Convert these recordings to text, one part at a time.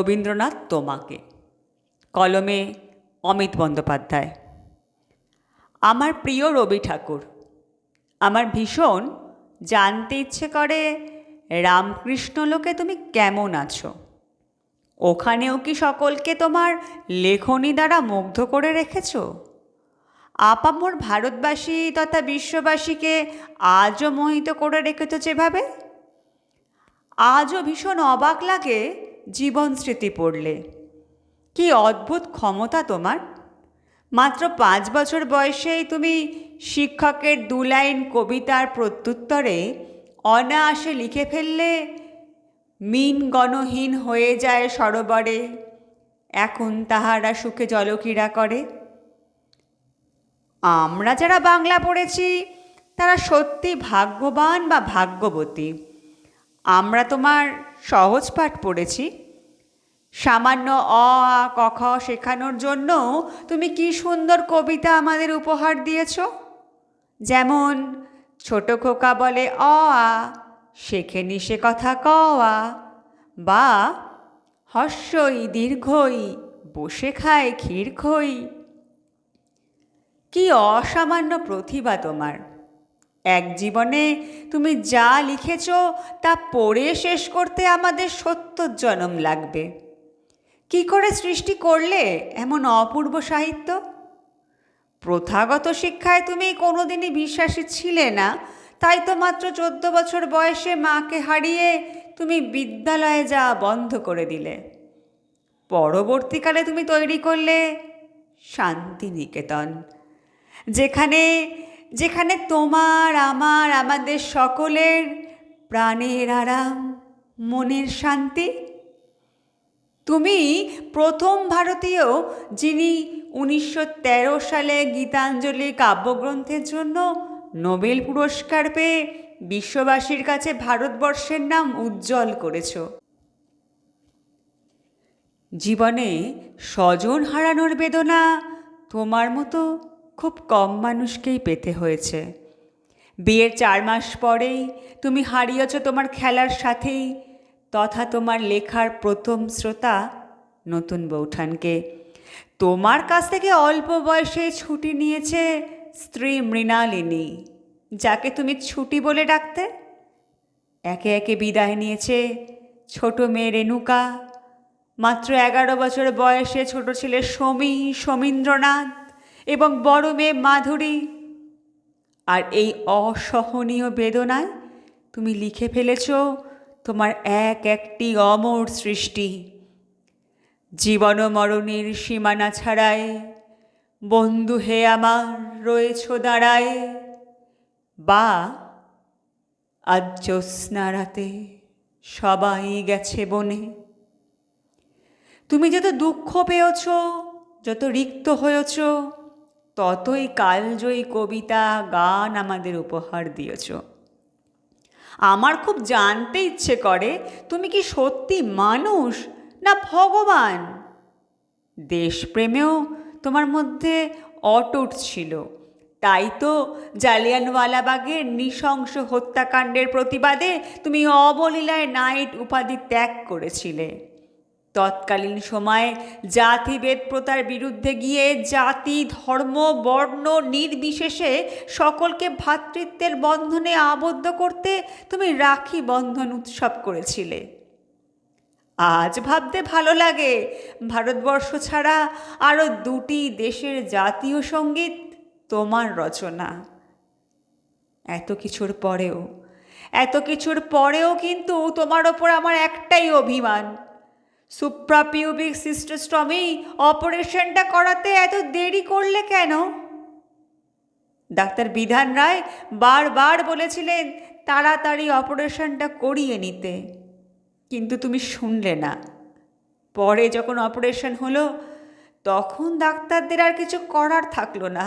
রবীন্দ্রনাথ তোমাকে। কলমে অমিত বন্দ্যোপাধ্যায়। আমার প্রিয় রবি ঠাকুর, আমার ভীষণ জানতে ইচ্ছে করে রামকৃষ্ণ লোকে তুমি কেমন আছো। ওখানেও কি সকলকে তোমার লেখনী দ্বারা মুগ্ধ করে রেখেছ? আপামর ভারতবাসী তথা বিশ্ববাসীকে আজও মোহিত করে রেখেছ যেভাবে। আজও ভীষণ অবাক লাগে জীবন স্মৃতি পড়লে। কি অদ্ভুত ক্ষমতা তোমার! মাত্র 5 বছর বয়সেই তুমি শিক্ষকের 2 লাইন কবিতার প্রত্যুত্তরে অনায়াসে লিখে ফেললে, মিন গণহীন হয়ে যায় সরোবরে, এখন তাহারা সুখে জলক্রীড়া করে। আমরা যারা বাংলা পড়েছি তারা সত্যি ভাগ্যবান বা ভাগ্যবতী। আমরা তোমার সহজ পাঠ পড়েছি। সামান্য অ আ ক খ শেখানোর জন্য তুমি কি সুন্দর কবিতা আমাদের উপহার দিয়েছ। যেমন ছোট খোকা বলে অ আ, শেখেনি সে কথা ক আ, বা হস্যই দীর্ঘই বসে খায় ক্ষীর খই। কি অসামান্য প্রতিভা তোমার! এক জীবনে তুমি যা লিখেছ তা পড়ে শেষ করতে আমাদের 70 জনম লাগবে। কি করে সৃষ্টি করলে এমন অপূর্ব সাহিত্য? প্রথাগত শিক্ষায় তুমি কোনোদিনই বিশ্বাসী ছিলে না, তাই তো মাত্র 14 বছর বয়সে মাকে হারিয়ে তুমি বিদ্যালয়ে যাওয়া বন্ধ করে দিলে। পরবর্তীকালে তুমি তৈরি করলে শান্তিনিকেতন, যেখানে যেখানে তোমার আমার আমাদের সকলের প্রাণের আরাম, মনের শান্তি। তুমি প্রথম ভারতীয় যিনি 1913 সালে গীতাঞ্জলি কাব্যগ্রন্থের জন্য নোবেল পুরস্কার পেয়ে বিশ্ববাসীর কাছে ভারতবর্ষের নাম উজ্জ্বল করেছ। জীবনে স্বজন হারানোর বেদনা তোমার মতো খুব কম মানুষকেই পেতে হয়েছে। বিয়ের 4 মাস পরেই তুমি হারিয়েছ তোমার খেলার সাথেই তথা তোমার লেখার প্রথম শ্রোতা নতুন বৌঠানকে। তোমার কাছ থেকে অল্প বয়সে ছুটি নিয়েছে স্ত্রী মৃণালিনী, যাকে তুমি ছুটি বলে ডাকতে। একে একে বিদায় নিয়েছে ছোট মেয়ে রেণুকা, মাত্র 11 বছর বয়সে ছোট ছেলে সমীন্দ্রনাথ এবং বড় মেয়ে মাধুরী। আর এই অসহনীয় বেদনায় তুমি লিখে ফেলেছ তোমার একটি অমর সৃষ্টি। জীবন মরণের সীমানা ছাড়ায় বন্ধু হে আমার রয়েছ দাঁড়ায়, বা আজ জ্যোৎস্না রাতে সবাই গেছে বনে। তুমি যত দুঃখ পেয়েছ, যত রিক্ত হয়েছ, ততই কালজয়ী কবিতা গান আমাদের উপহার দিয়েছ। আমার খুব জানতে ইচ্ছে করে তুমি কি সত্যি মানুষ না ভগবান? দেশপ্রেমেও তোমার মধ্যে অটুট ছিল, তাই তো জালিয়ানওয়ালাবাগের নৃশংস হত্যাকাণ্ডের প্রতিবাদে তুমি অবলীলায় নাইট উপাধি ত্যাগ করেছিলে। তৎকালীন সময়ে জাতিভেদ প্রথার বিরুদ্ধে গিয়ে জাতি ধর্ম বর্ণ নির্বিশেষে সকলকে ভ্রাতৃত্বের বন্ধনে আবদ্ধ করতে তুমি রাখি বন্ধন উৎসব করেছিলে। আজ ভাবতে ভালো লাগে ভারতবর্ষ ছাড়া আরও 2টি দেশের জাতীয় সঙ্গীত তোমার রচনা। এত কিছুর পরেও কিন্তু তোমার ওপর আমার একটাই অভিমান, সুপ্রাপিউবিক সিস্টোস্টমি অপারেশনটা করাতে এত দেরি করলে কেন? ডাক্তার বিধান রায় বারবার বলেছিলেন তাড়াতাড়ি অপারেশনটা করিয়ে নিতে, কিন্তু তুমি শুনলে না। পরে যখন অপারেশন হলো তখন ডাক্তারদের আর কিছু করার থাকলো না।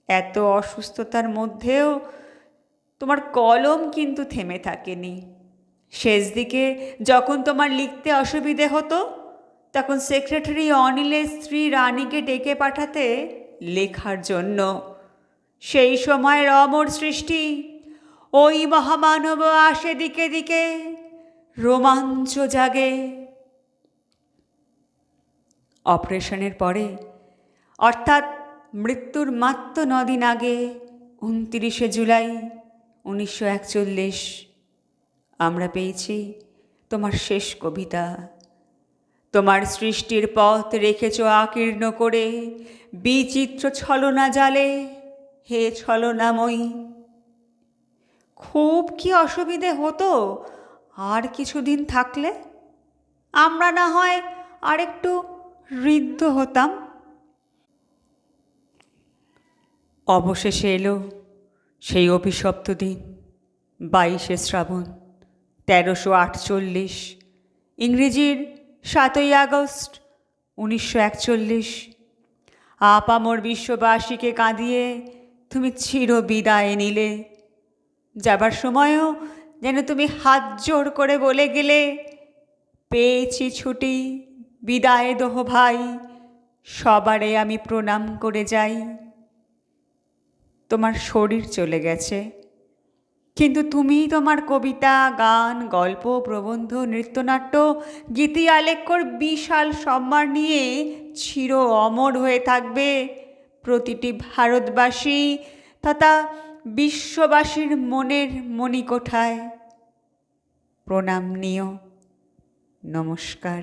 এত অসুস্থতার মধ্যেও তোমার কলম কিন্তু থেমে থাকেনি। শেষ দিকে যখন তোমার লিখতে অসুবিধে হতো তখন সেক্রেটারি অনিলের স্ত্রী রানীকে ডেকে পাঠাতে লেখার জন্য। সেই সময়ের অমর সৃষ্টি ওই মহামানব আসে দিকে দিকে, রোমাঞ্চ জাগে। অপারেশনের পরে, অর্থাৎ মৃত্যুর মাত্র 9 দিন আগে, 29শে জুলাই 1941, আমরা পেয়েছি তোমার শেষ কবিতা। তোমার সৃষ্টির পথ রেখেছ আকীর্ণ করে বিচিত্র ছলনা জালে, হে ছলনাময়ী। খুব কি অসুবিধে হতো আর কিছুদিন থাকলে? আমরা না হয় আরেকটু ঋদ্ধ হতাম। অবশেষে এলো সেই অভিশপ্ত দিন, 22শে শ্রাবণ 1348, ইংরেজির 7ই আগস্ট 1941। আপামর বিশ্ববাসীকে কাঁদিয়ে তুমি চির বিদায় নিলে। যাবার সময়ও যেন তুমি হাত জোড় করে বলে গেলে, পেয়েছি ছুটি, বিদায় দোহ ভাই, সবারে আমি প্রণাম করে যাই। তোমার শরীর চলে গেছে, কিন্তু তুমি তোমার কবিতা, গান, গল্প, প্রবন্ধ, নৃত্যনাট্য, গীতি আলেখ্যর বিশাল সম্ভার নিয়ে চির অমর হয়ে থাকবে প্রতিটি ভারতবাসী তথা বিশ্ববাসীর মনের মণিকোঠায়। প্রণাম নিও। নমস্কার।